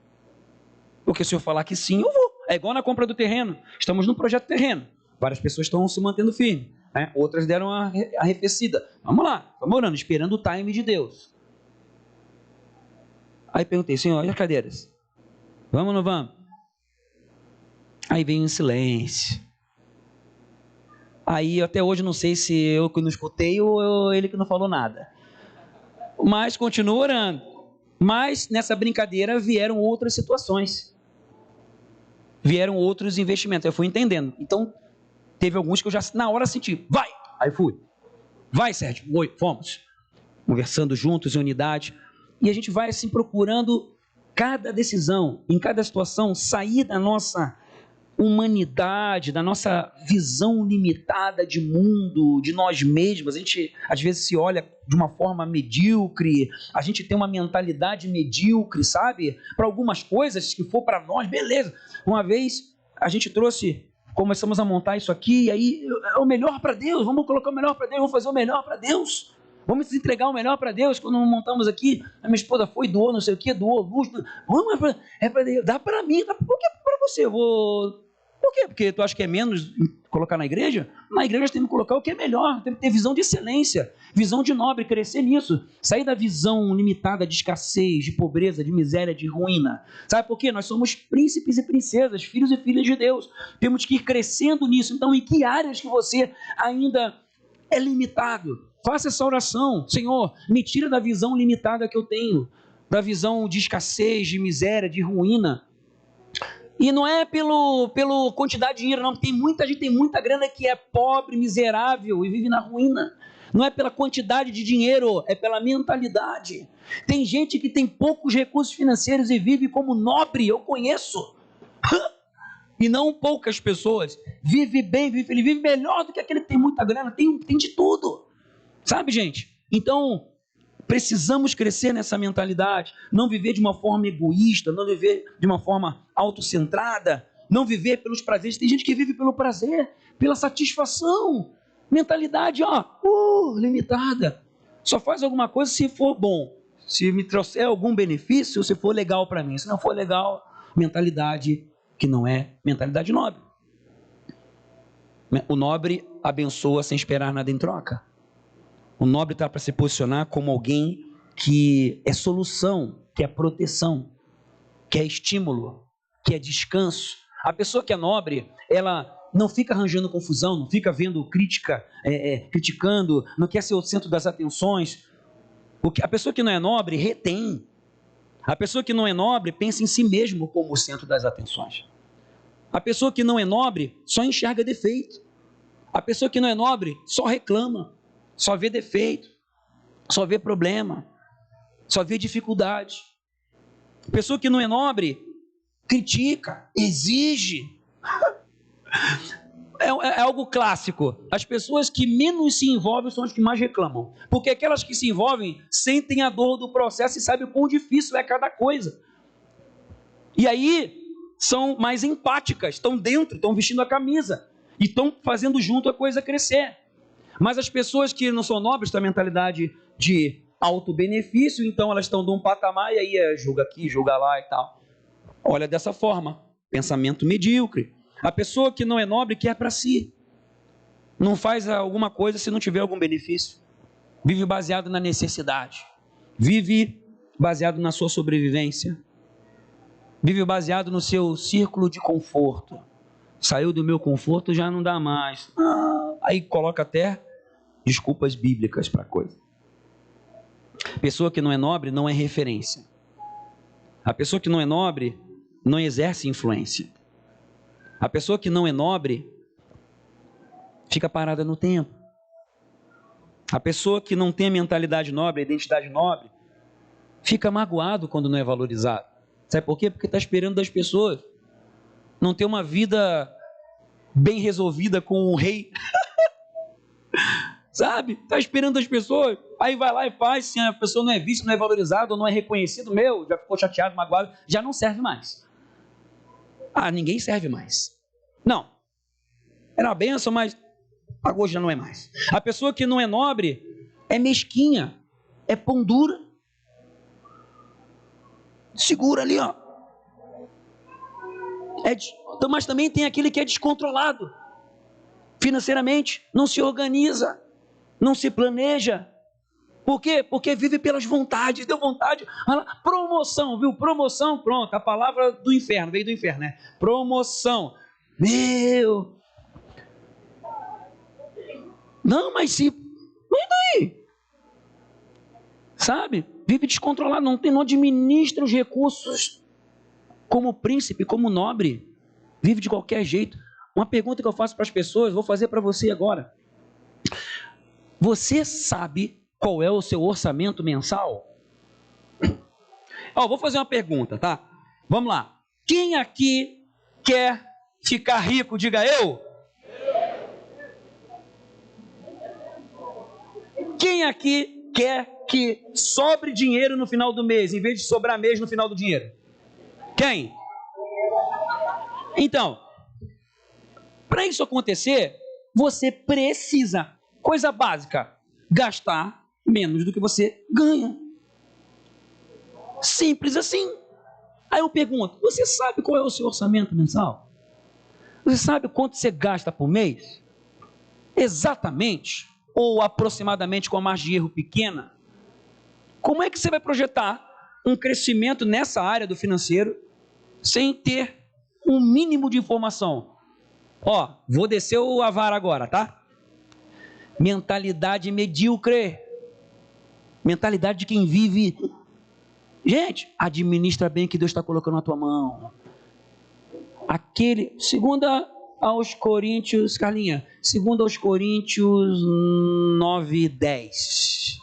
Porque se eu falar que sim, eu vou. É igual na compra do terreno, estamos num projeto terreno, várias pessoas estão se mantendo firmes, né? Outras deram a arrefecida. Vamos lá, vamos orando, esperando o time de Deus. Aí perguntei, Senhor, e as cadeiras? Vamos ou não vamos? Aí vem um silêncio. Aí até hoje não sei se eu que não escutei ou ele que não falou nada. Mas continuo orando. Mas nessa brincadeira vieram outras situações. Vieram outros investimentos. Eu fui entendendo. Então teve alguns que eu já na hora senti. Vai! Aí fui. Vai, Sérgio. Oi, fomos. Conversando juntos em unidade. E a gente vai assim procurando cada decisão, em cada situação, sair da nossa humanidade, da nossa visão limitada de mundo, de nós mesmos. A gente às vezes se olha de uma forma medíocre, a gente tem uma mentalidade medíocre, sabe? Para algumas coisas que for para nós, beleza. Uma vez a gente começamos a montar isso aqui, e aí é o melhor para Deus, vamos colocar o melhor para Deus, vamos fazer o melhor para Deus. Vamos entregar o melhor para Deus. Quando montamos aqui, a minha esposa doou não sei o que, doou luz. É para Deus, dá para mim, por que para você? Por quê? Porque tu acha que é menos colocar na igreja? Na igreja nós temos que colocar o que é melhor, temos que ter visão de excelência, visão de nobre, crescer nisso. Sair da visão limitada de escassez, de pobreza, de miséria, de ruína. Sabe por quê? Nós somos príncipes e princesas, filhos e filhas de Deus. Temos que ir crescendo nisso. Então, em que áreas que você ainda é limitado? Faça essa oração. Senhor, me tira da visão limitada que eu tenho, da visão de escassez, de miséria, de ruína. E não é pelo quantidade de dinheiro, não. Tem muita gente, tem muita grana que é pobre, miserável e vive na ruína. Não é pela quantidade de dinheiro, é pela mentalidade. Tem gente que tem poucos recursos financeiros e vive como nobre, eu conheço. E não poucas pessoas. Vive bem, vive feliz, vive melhor do que aquele que tem muita grana, tem de tudo. Sabe, gente? Então, precisamos crescer nessa mentalidade, não viver de uma forma egoísta, não viver de uma forma autocentrada, não viver pelos prazeres. Tem gente que vive pelo prazer, pela satisfação. Mentalidade, limitada. Só faz alguma coisa se for bom, se me trouxer algum benefício, se for legal para mim. Se não for legal, mentalidade que não é mentalidade nobre. O nobre abençoa sem esperar nada em troca. O nobre está para se posicionar como alguém que é solução, que é proteção, que é estímulo, que é descanso. A pessoa que é nobre, ela não fica arranjando confusão, não fica vendo criticando, não quer ser o centro das atenções. A pessoa que não é nobre retém. A pessoa que não é nobre pensa em si mesmo como o centro das atenções. A pessoa que não é nobre só enxerga defeito. A pessoa que não é nobre só reclama. Só vê defeito, só vê problema, só vê dificuldade. A pessoa que não é nobre critica, exige. É algo clássico. As pessoas que menos se envolvem são as que mais reclamam. Porque aquelas que se envolvem sentem a dor do processo e sabem o quão difícil é cada coisa. E aí são mais empáticas, estão dentro, estão vestindo a camisa e estão fazendo junto a coisa crescer. Mas as pessoas que não são nobres têm a mentalidade de auto-benefício, então elas estão de um patamar e aí julga aqui, julga lá e tal. Olha dessa forma, pensamento medíocre. A pessoa que não é nobre quer para si. Não faz alguma coisa se não tiver algum benefício. Vive baseado na necessidade. Vive baseado na sua sobrevivência. Vive baseado no seu círculo de conforto. Saiu do meu conforto, já não dá mais. Aí coloca até desculpas bíblicas para a coisa. Pessoa que não é nobre não é referência. A pessoa que não é nobre não exerce influência. A pessoa que não é nobre fica parada no tempo. A pessoa que não tem a mentalidade nobre, a identidade nobre, fica magoado quando não é valorizado. Sabe por quê? Porque está esperando das pessoas. Não tem uma vida bem resolvida com o rei. Sabe? Está esperando das pessoas. Aí vai lá e faz. Se a pessoa não é vista, não é valorizada, ou não é reconhecido, já ficou chateado, magoado, já não serve mais. Ninguém serve mais. Não. Era uma bênção, mas agora já não é mais. A pessoa que não é nobre é mesquinha, é pão dura. Segura ali, ó. Mas também tem aquele que é descontrolado financeiramente, não se organiza, não se planeja. Por quê? Porque vive pelas vontades, deu vontade. Promoção, viu? Promoção, pronto. A palavra do inferno, veio do inferno, né? Promoção. Meu. Não, mas se... E daí? Sabe? Vive descontrolado, não administra os recursos como príncipe, como nobre. Vive de qualquer jeito. Uma pergunta que eu faço para as pessoas, vou fazer para você agora. Você sabe qual é o seu orçamento mensal? Vou fazer uma pergunta, tá? Vamos lá. Quem aqui quer ficar rico? Diga eu. Quem aqui quer que sobre dinheiro no final do mês, em vez de sobrar mês no final do dinheiro? Quem? Então, para isso acontecer, você precisa, coisa básica, gastar menos do que você ganha. Simples assim. Aí eu pergunto, você sabe qual é o seu orçamento mensal? Você sabe quanto você gasta por mês? Exatamente, ou aproximadamente com a margem de erro pequena? Como é que você vai projetar um crescimento nessa área do financeiro sem ter um mínimo de informação? Vou descer a vara agora, tá? Mentalidade medíocre. Mentalidade de quem vive... Gente, administra bem o que Deus está colocando na tua mão. Segunda aos Coríntios, Carlinha, 2 aos Coríntios 9:10.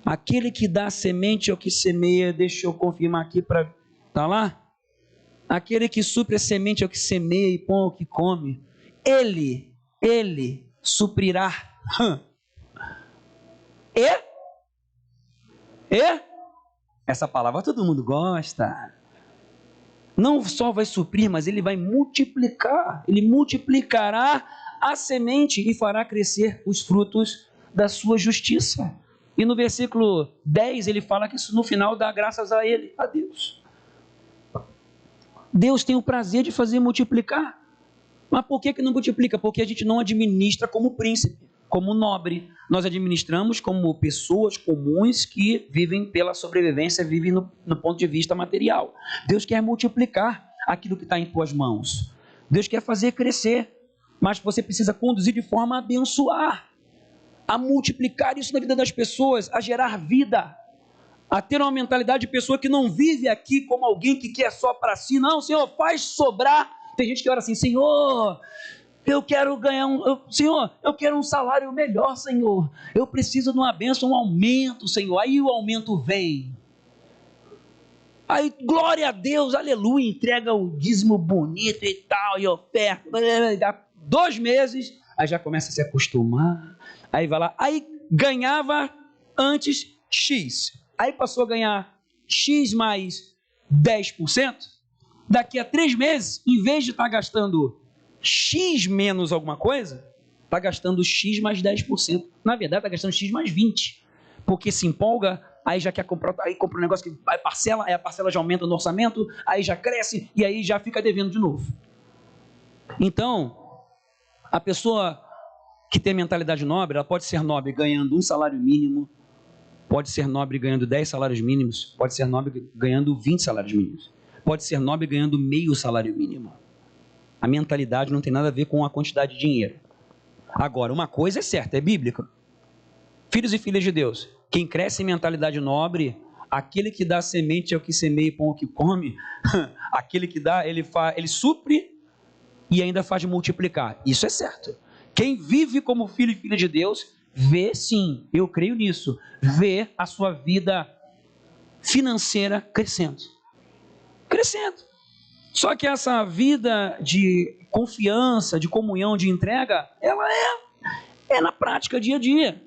Aquele que dá semente ao que semeia, deixa eu confirmar aqui para... Tá lá? Aquele que supre a semente ao que semeia e põe ao que come. Ele suprirá. Essa palavra todo mundo gosta. Não só vai suprir, mas ele vai multiplicar. Ele multiplicará a semente e fará crescer os frutos da sua justiça. E no versículo 10 ele fala que isso no final dá graças a ele, a Deus. Deus tem o prazer de fazer multiplicar. Mas por que não multiplica? Porque a gente não administra como príncipe, como nobre. Nós administramos como pessoas comuns que vivem pela sobrevivência, vivem no ponto de vista material. Deus quer multiplicar aquilo que está em tuas mãos. Deus quer fazer crescer, mas você precisa conduzir de forma a abençoar, a multiplicar isso na vida das pessoas, a gerar vida, a ter uma mentalidade de pessoa que não vive aqui como alguém que quer só para si. Não, Senhor, faz sobrar. Tem gente que ora assim, Senhor, eu quero ganhar Senhor, eu quero um salário melhor, Senhor. Eu preciso de uma bênção, um aumento, Senhor. Aí o aumento vem. Aí, glória a Deus, aleluia, entrega o dízimo bonito e tal, e oferta, dá 2 meses, aí já começa a se acostumar, aí vai lá, aí ganhava antes X, aí passou a ganhar X mais 10%, daqui a 3 meses, em vez de estar gastando X menos alguma coisa, está gastando X mais 10%. Na verdade, está gastando X mais 20%. Porque se empolga, aí já quer comprar, aí compra um negócio que aí parcela, aí a parcela já aumenta no orçamento, aí já cresce e aí já fica devendo de novo. Então, a pessoa que tem mentalidade nobre, ela pode ser nobre ganhando 1 salário mínimo, pode ser nobre ganhando 10 salários mínimos, pode ser nobre ganhando 20 salários mínimos, pode ser nobre ganhando meio salário mínimo. A mentalidade não tem nada a ver com a quantidade de dinheiro. Agora, uma coisa é certa, é bíblica. Filhos e filhas de Deus, quem cresce em mentalidade nobre, aquele que dá semente é o que semeia e pão é o que come, aquele que dá, ele supre e ainda faz multiplicar. Isso é certo. Quem vive como filho e filha de Deus, vê sim, eu creio nisso, vê a sua vida financeira crescendo. Crescendo. Só que essa vida de confiança, de comunhão, de entrega, ela é na prática, dia a dia.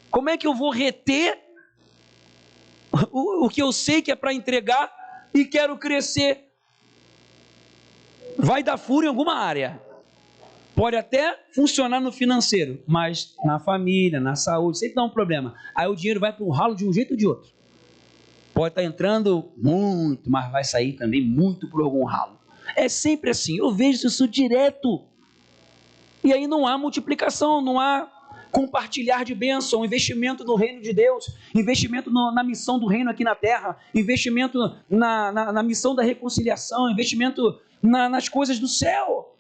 Como é que eu vou reter o que eu sei que é para entregar e quero crescer? Vai dar furo em alguma área. Pode até funcionar no financeiro, mas na família, na saúde, sempre dá um problema. Aí o dinheiro vai para o ralo de um jeito ou de outro. Pode estar entrando muito, mas vai sair também muito por algum ralo. É sempre assim, eu vejo isso direto. E aí não há multiplicação, não há compartilhar de bênção, investimento no reino de Deus, investimento na missão do reino aqui na terra, investimento na missão da reconciliação, investimento nas coisas do céu.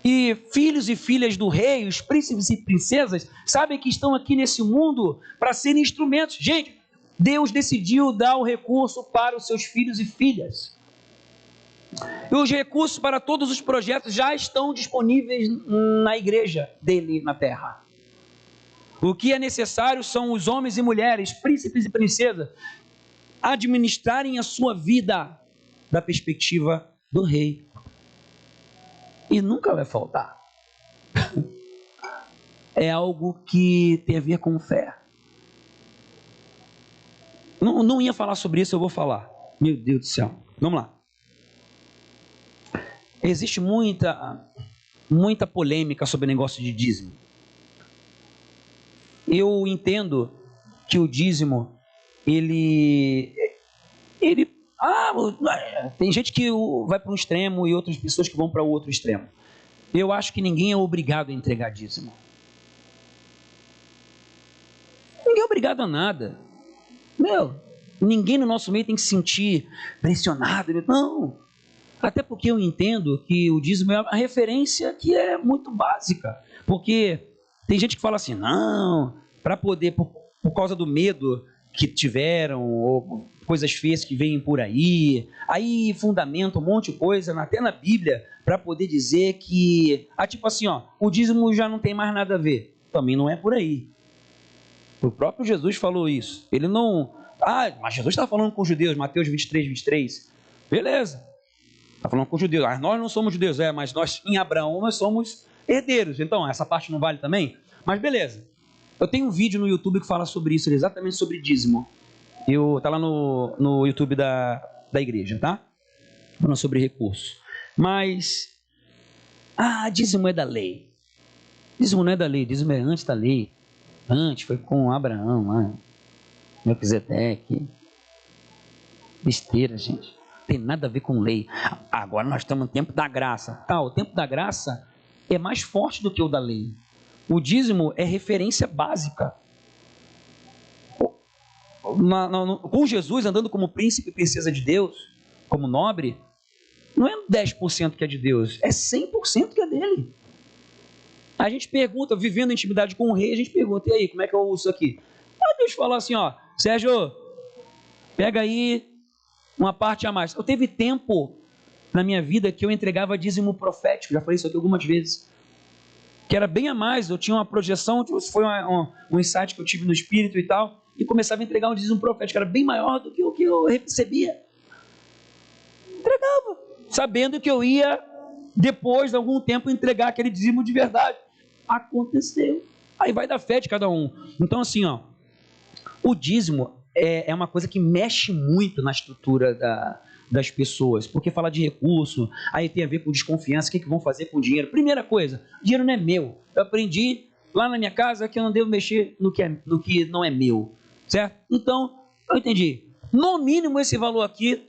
E filhos e filhas do rei, os príncipes e princesas, sabem que estão aqui nesse mundo para serem instrumentos. Gente, Deus decidiu dar o recurso para os seus filhos e filhas. E os recursos para todos os projetos já estão disponíveis na igreja dele na terra. O que é necessário são os homens e mulheres, príncipes e princesas, administrarem a sua vida da perspectiva do rei. E nunca vai faltar. É algo que tem a ver com fé. Não ia falar sobre isso, eu vou falar. Meu Deus do céu. Vamos lá. Existe muita polêmica sobre o negócio de dízimo. Eu entendo que o dízimo, tem gente que vai para um extremo e outras pessoas que vão para o outro extremo. Eu acho que ninguém é obrigado a entregar dízimo. Ninguém é obrigado a nada. Ninguém no nosso meio tem que se sentir pressionado. Não. Até porque eu entendo que o dízimo é uma referência que é muito básica. Porque tem gente que fala assim, não, para poder, por causa do medo que tiveram, ou coisas feias que vêm por aí fundamenta um monte de coisa, até na Bíblia, para poder dizer que, tipo assim, o dízimo já não tem mais nada a ver. Também não é por aí. O próprio Jesus falou isso. Ele não... mas Jesus está falando com os judeus, Mateus 23. Beleza. Está falando com os judeus. Nós não somos judeus, mas nós, em Abraão, nós somos herdeiros. Então, essa parte não vale também? Mas beleza. Eu tenho um vídeo no YouTube que fala sobre isso, exatamente sobre dízimo. Tá lá no YouTube da igreja, tá? Falando sobre recurso. Mas, dízimo é da lei. Dízimo não é da lei, dízimo é antes da lei. Antes foi com Abraão, lá, Melquisedeque. Besteira, gente. Não tem nada a ver com lei. Agora nós estamos no tempo da graça. O tempo da graça é mais forte do que o da lei. O dízimo é referência básica. Com Jesus andando como príncipe e princesa de Deus, como nobre, não é 10% que é de Deus, é 100% que é dele. A gente pergunta, vivendo intimidade com o rei, a gente pergunta, e aí, como é que eu uso isso aqui? Aí Deus fala assim, Sérgio, pega aí uma parte a mais. Eu teve tempo na minha vida que eu entregava dízimo profético, já falei isso aqui algumas vezes, que era bem a mais, eu tinha uma projeção, foi um insight que eu tive no espírito e tal, e começava a entregar um dízimo profético, era bem maior do que o que eu recebia. sabendo que eu ia, depois de algum tempo, entregar aquele dízimo de verdade. Aconteceu. Aí vai da fé de cada um. Então, assim, ó, o dízimo é uma coisa que mexe muito na estrutura das pessoas, porque fala de recurso, aí tem a ver com desconfiança, o que vão fazer com o dinheiro. Primeira coisa, dinheiro não é meu. Eu aprendi lá na minha casa que eu não devo mexer no que não é meu, certo? Então, eu entendi. No mínimo, esse valor aqui,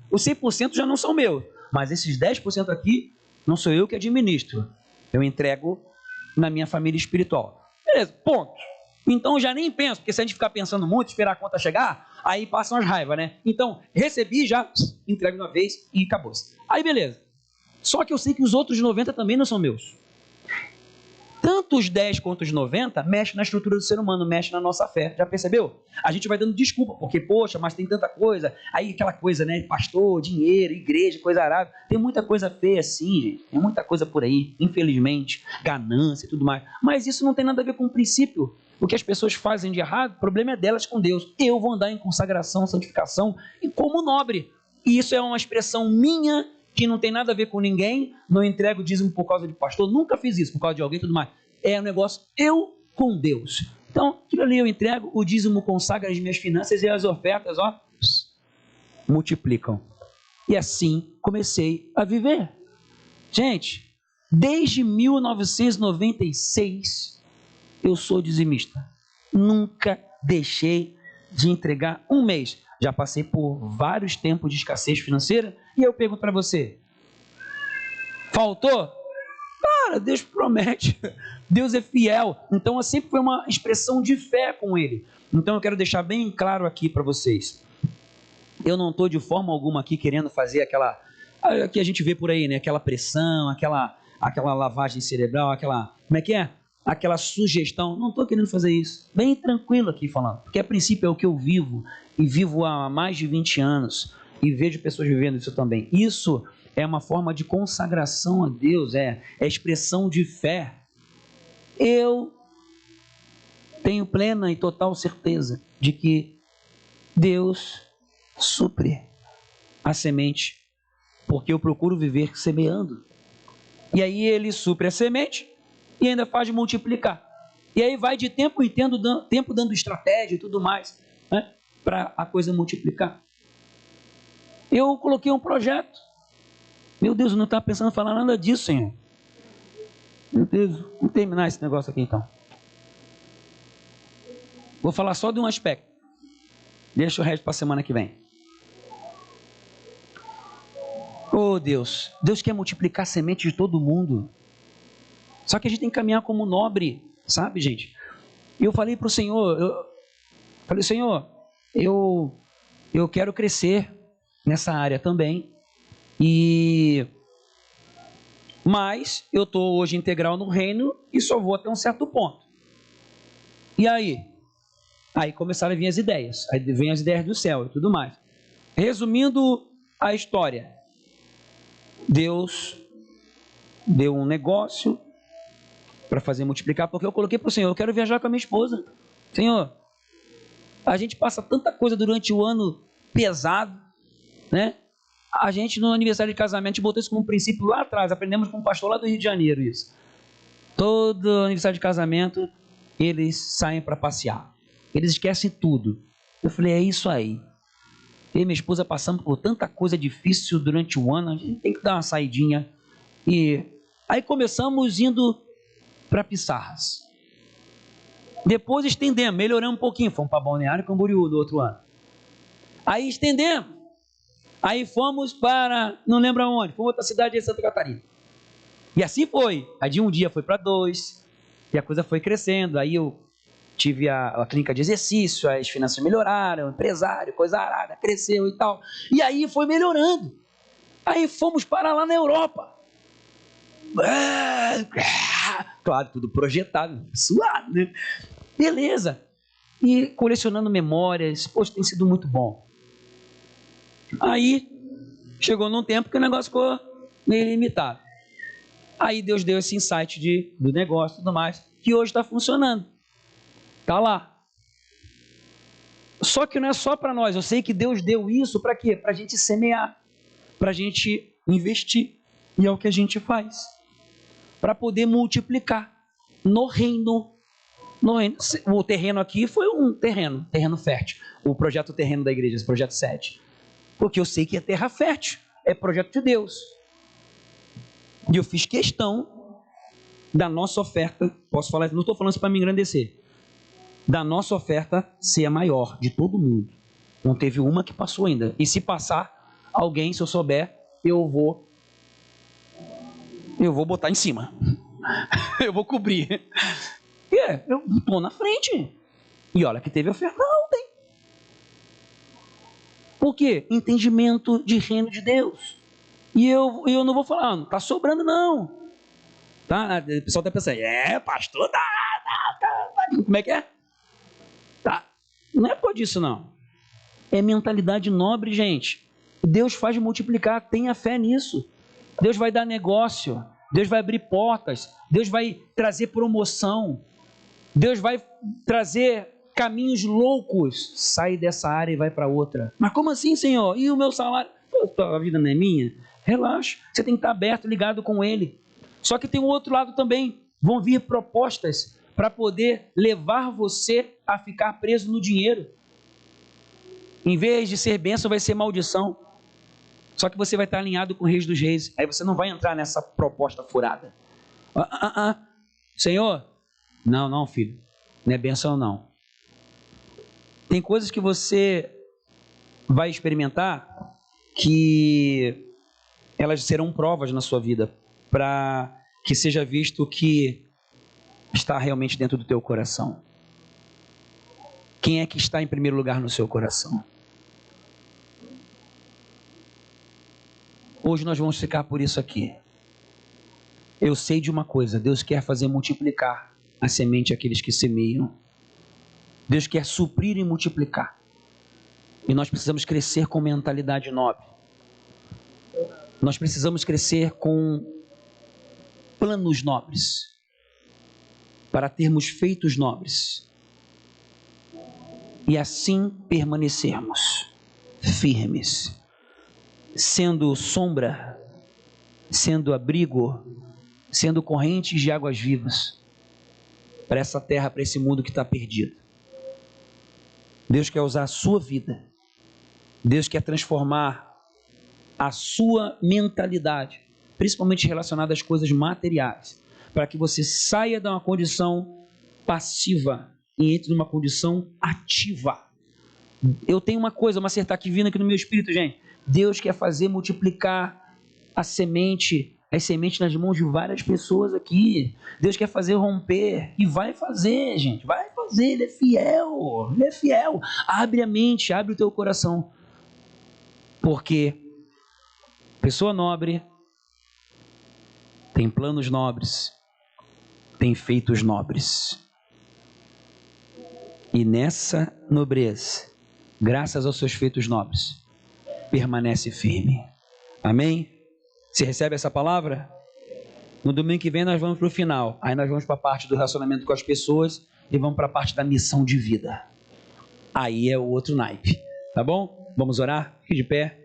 os 100% já não são meus, mas esses 10% aqui, não sou eu que administro. Eu entrego na minha família espiritual. Beleza, ponto. Então já nem penso, porque se a gente ficar pensando muito, esperar a conta chegar, aí passam as raivas, né? Então, recebi, já entrego de uma vez e acabou-se. Aí beleza. Só que eu sei que os outros 90 também não são meus. Tanto os 10 quanto os 90 mexem na estrutura do ser humano, mexem na nossa fé. Já percebeu? A gente vai dando desculpa, porque, poxa, mas tem tanta coisa. Aí aquela coisa, né? Pastor, dinheiro, igreja, coisa arada. Tem muita coisa feia assim, gente. Tem muita coisa por aí, infelizmente. Ganância e tudo mais. Mas isso não tem nada a ver com o princípio. O que as pessoas fazem de errado, o problema é delas com Deus. Eu vou andar em consagração, santificação e como nobre. E isso é uma expressão minha, que não tem nada a ver com ninguém, não entrego dízimo por causa de pastor, nunca fiz isso por causa de alguém e tudo mais. É um negócio eu com Deus. Então, aquilo ali eu entrego, o dízimo consagra as minhas finanças e as ofertas, ó, multiplicam. E assim comecei a viver. Gente, desde 1996 eu sou dizimista. Nunca deixei de entregar um mês. Já passei por vários tempos de escassez financeira e eu pergunto para você, faltou? Cara, Deus promete, Deus é fiel. Então sempre foi uma expressão de fé com Ele. Então eu quero deixar bem claro aqui para vocês. Eu não estou de forma alguma aqui querendo fazer aquela que a gente vê por aí, né? Aquela pressão, aquela lavagem cerebral, como é que é? Aquela sugestão. Não estou querendo fazer isso. Bem tranquilo aqui falando. Porque a princípio é o que eu vivo. E vivo há mais de 20 anos. E vejo pessoas vivendo isso também. Isso é uma forma de consagração a Deus. É expressão de fé. Eu tenho plena e total certeza de que Deus supre a semente. Porque eu procuro viver semeando. E aí Ele supre a semente e ainda faz multiplicar. E aí vai de tempo em tempo dando estratégia e tudo mais, né, para a coisa multiplicar. Eu coloquei um projeto. Meu Deus, eu não estava pensando em falar nada disso, Senhor. Meu Deus, vamos terminar esse negócio aqui então. Vou falar só de um aspecto. Deixa o resto para a semana que vem. Oh Deus, Deus quer multiplicar a semente de todo mundo. Só que a gente tem que caminhar como nobre, sabe, gente? E eu falei para o Senhor, Senhor, eu quero crescer nessa área também. Mas eu estou hoje integral no reino e só vou até um certo ponto. E aí? Aí começaram a vir as ideias. Aí vem as ideias do céu e tudo mais. Resumindo a história. Deus deu um negócio para fazer multiplicar, porque eu coloquei para o Senhor, eu quero viajar com a minha esposa. Senhor, a gente passa tanta coisa durante o ano pesado, né? A gente no aniversário de casamento, a gente botou isso como princípio lá atrás, aprendemos com um pastor lá do Rio de Janeiro isso. Todo aniversário de casamento, eles saem para passear. Eles esquecem tudo. Eu falei, é isso aí. Eu e minha esposa passamos por tanta coisa difícil durante o ano, a gente tem que dar uma saidinha. E aí começamos indo para Pissarras. Depois estendemos, melhoramos um pouquinho. Fomos para Balneário Camboriú do outro ano. Aí estendemos. Aí fomos para, não lembro aonde, fomos outra cidade de Santa Catarina. E assim foi. Aí de um dia foi para 2. E a coisa foi crescendo. Aí eu tive a clínica de exercício, as finanças melhoraram, empresário, coisa arada, cresceu e tal. E aí foi melhorando. Aí fomos para lá na Europa. Claro, tudo projetado, suado, né? Beleza. E colecionando memórias, poxa, tem sido muito bom. Aí, chegou num tempo que o negócio ficou meio limitado. Aí Deus deu esse insight do negócio e tudo mais, que hoje está funcionando. Está lá. Só que não é só para nós, eu sei que Deus deu isso para quê? Para a gente semear, para a gente investir. E é o que a gente faz. Para poder multiplicar no reino. O terreno aqui foi um terreno fértil. O projeto terreno da igreja, esse projeto 7. Porque eu sei que é terra fértil. É projeto de Deus. E eu fiz questão da nossa oferta. Posso falar, não estou falando isso para me engrandecer. Da nossa oferta ser a maior de todo mundo. Não teve uma que passou ainda. E se passar, alguém, se eu souber, eu vou botar em cima. Eu vou cobrir. Eu estou na frente. E olha que teve oferta ontem. Por quê? Entendimento de reino de Deus. E eu não vou falar, não está sobrando não. Tá? O pessoal está pensando, pastor, tá. Como é que é? Tá. Não é por disso não. É mentalidade nobre, gente. Deus faz multiplicar, tenha fé nisso. Deus vai dar negócio, Deus vai abrir portas, Deus vai trazer promoção, Deus vai trazer caminhos loucos. Sai dessa área e vai para outra. Mas como assim, Senhor? E o meu salário? A vida não é minha? Relaxa, você tem que estar aberto, ligado com Ele. Só que tem um outro lado também. Vão vir propostas para poder levar você a ficar preso no dinheiro. Em vez de ser bênção, vai ser maldição. Só que você vai estar alinhado com o Reis dos Reis. Aí você não vai entrar nessa proposta furada. Senhor, não, filho. Não é bênção, não. Tem coisas que você vai experimentar que elas serão provas na sua vida para que seja visto que está realmente dentro do teu coração. Quem é que está em primeiro lugar no seu coração? Hoje nós vamos ficar por isso aqui. Eu sei de uma coisa, Deus quer fazer multiplicar a semente àqueles que semeiam. Deus quer suprir e multiplicar. E nós precisamos crescer com mentalidade nobre. Nós precisamos crescer com planos nobres, para termos feitos nobres. E assim permanecermos firmes, sendo sombra, sendo abrigo, sendo correntes de águas vivas para essa terra, para esse mundo que está perdido. Deus quer usar a sua vida. Deus quer transformar a sua mentalidade, principalmente relacionada às coisas materiais, para que você saia de uma condição passiva e entre numa condição ativa. Eu tenho uma coisa, uma certeza vindo aqui no meu espírito, gente. Deus quer fazer multiplicar as sementes nas mãos de várias pessoas aqui. Deus quer fazer romper e vai fazer, gente. Vai fazer, Ele é fiel. Ele é fiel. Abre a mente, abre o teu coração. Porque pessoa nobre tem planos nobres, tem feitos nobres. E nessa nobreza, graças aos seus feitos nobres, permanece firme. Amém? Você recebe essa palavra? No domingo que vem nós vamos para o final. Aí nós vamos para a parte do relacionamento com as pessoas e vamos para a parte da missão de vida. Aí é o outro naipe. Tá bom? Vamos orar? Fique de pé.